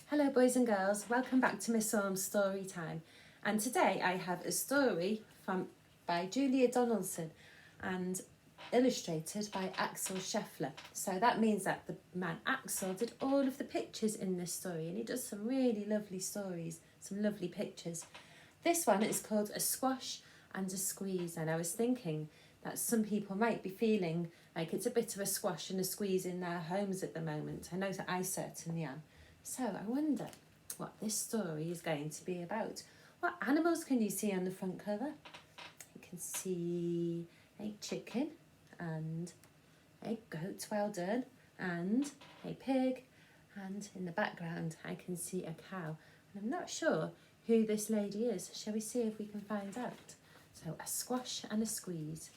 Hello boys and girls, welcome back to Miss Orme's story time. And today I have a story by Julia Donnaldson and illustrated by Axel Scheffler. So that means that the man Axel did all of the pictures in this story, and he does some really lovely stories, some lovely pictures. This one is called A Squash and a Squeeze, and I was thinking that some people might be feeling like it's a bit of a squash and a squeeze in their homes at the moment. I know that I certainly am. So I wonder what this story is going to be about. What animals can you see on the front cover? You can see a chicken and a goat, well done, and a pig, and in the background I can see a cow. And I'm not sure who this lady is. Shall we see if we can find out? So, a squash and a squeeze.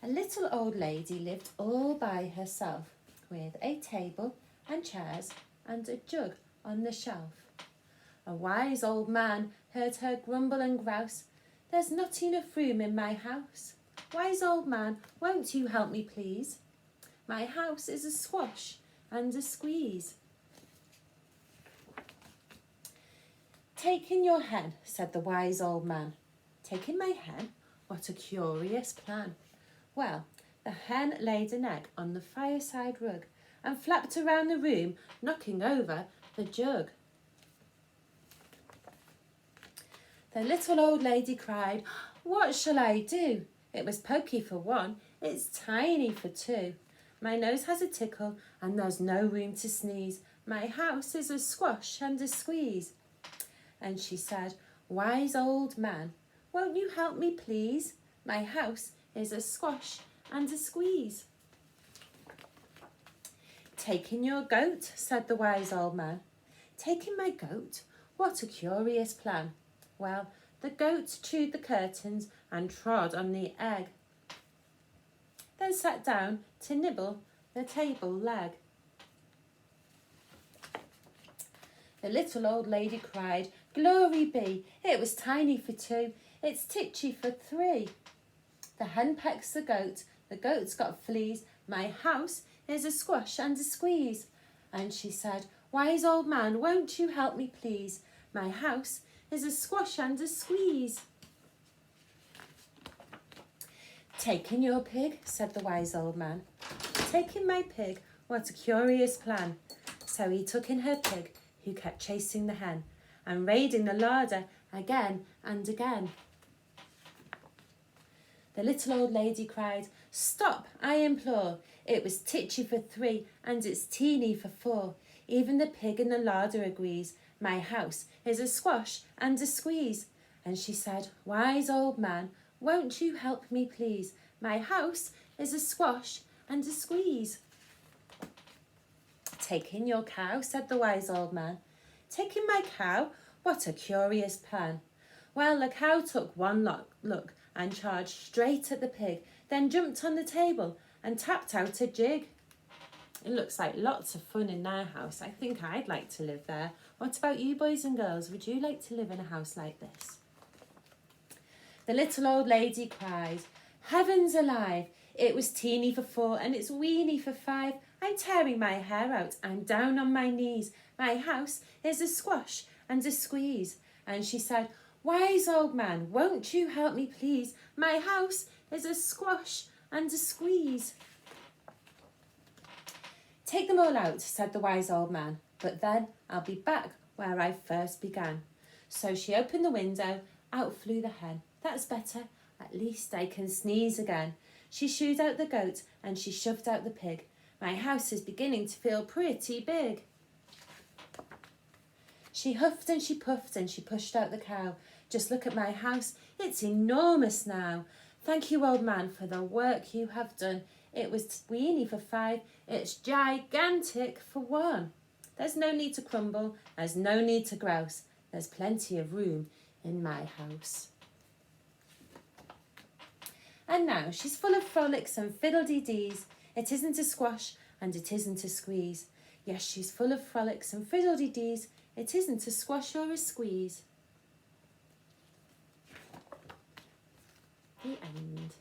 A little old lady lived all by herself, with a table and chairs and a jug on the shelf. A wise old man heard her grumble and grouse, "There's not enough room in my house. Wise old man, won't you help me please? My house is a squash and a squeeze." "Take in your hen," said the wise old man. "Take in my hen? What a curious plan." Well, the hen laid an egg on the fireside rug and flapped around the room, knocking over the jug. The little old lady cried, "What shall I do? It was pokey for one, it's tiny for two. My nose has a tickle and there's no room to sneeze. My house is a squash and a squeeze." And she said, "Wise old man, won't you help me please? My house is a squash and a squeeze." "Take in your goat," said the wise old man. "Take in my goat? What a curious plan." Well, the goat chewed the curtains and trod on the egg, then sat down to nibble the table leg. The little old lady cried, "Glory be, it was tiny for two, it's titchy for three. The hen pecks the goat's got fleas, my house is a squash and a squeeze." And she said, "Wise old man, won't you help me please? My house is a squash and a squeeze." "Take in your pig," said the wise old man. "Take in my pig, what a curious plan." So he took in her pig, who kept chasing the hen and raiding the larder again and again. The little old lady cried, "Stop, I implore. It was titchy for three and it's teeny for four. Even the pig in the larder agrees. My house is a squash and a squeeze." And she said, "Wise old man, won't you help me please? My house is a squash and a squeeze." "Take in your cow," said the wise old man. "Take in my cow? What a curious plan." Well, the cow took one look and charged straight at the pig, then jumped on the table and tapped out a jig. It looks like lots of fun in their house. I think I'd like to live there. What about you boys and girls? Would you like to live in a house like this? The little old lady cried, "Heavens alive, it was teeny for four and it's weeny for five. I'm tearing my hair out, I'm down on my knees. My house is a squash and a squeeze." And she said, "Wise old man, won't you help me please? My house is a squash and a squeeze." "Take them all out," said the wise old man, "but then I'll be back where I first began." So she opened the window, out flew the hen. That's better, at least I can sneeze again. She shooed out the goat and she shoved out the pig. My house is beginning to feel pretty big. She huffed and she puffed and she pushed out the cow. Just look at my house, it's enormous now. Thank you, old man, for the work you have done. It was weeny for five, it's gigantic for one. There's no need to crumble, there's no need to grouse. There's plenty of room in my house. And now she's full of frolics and fiddle-dee-dees. It isn't a squash and it isn't a squeeze. Yes, she's full of frolics and fiddle-dee-dees. It isn't a squash or a squeeze. The end.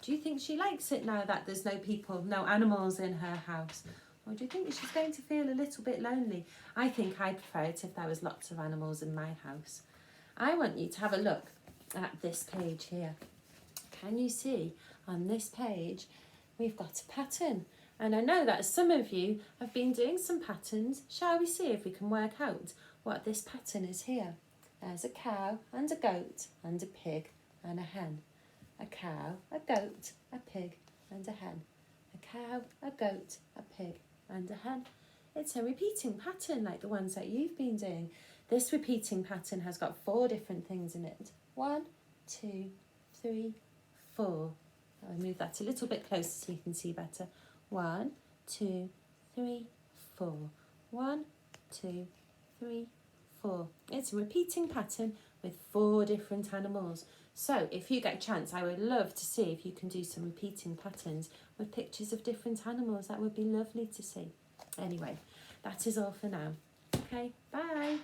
Do you think she likes it now that there's no animals in her house? Or do you think she's going to feel a little bit lonely? I think I'd prefer it if there was lots of animals in my house. I want you to have a look at this page here. Can you see on this page we've got a pattern? And I know that some of you have been doing some patterns. Shall we see if we can work out what this pattern is here? There's a cow and a goat and a pig and a hen. A cow, a goat, a pig and a hen. A cow, a goat, a pig and a hen. It's a repeating pattern like the ones that you've been doing. This repeating pattern has got 4 different things in it. 1, 2, 3, 4. I'll move that a little bit closer so you can see better. 1, 2, 3, 4. 1, 2, 3, 4. It's a repeating pattern with 4 different animals. So if you get a chance, I would love to see if you can do some repeating patterns with pictures of different animals. That would be lovely to see. Anyway, that is all for now. Okay, bye.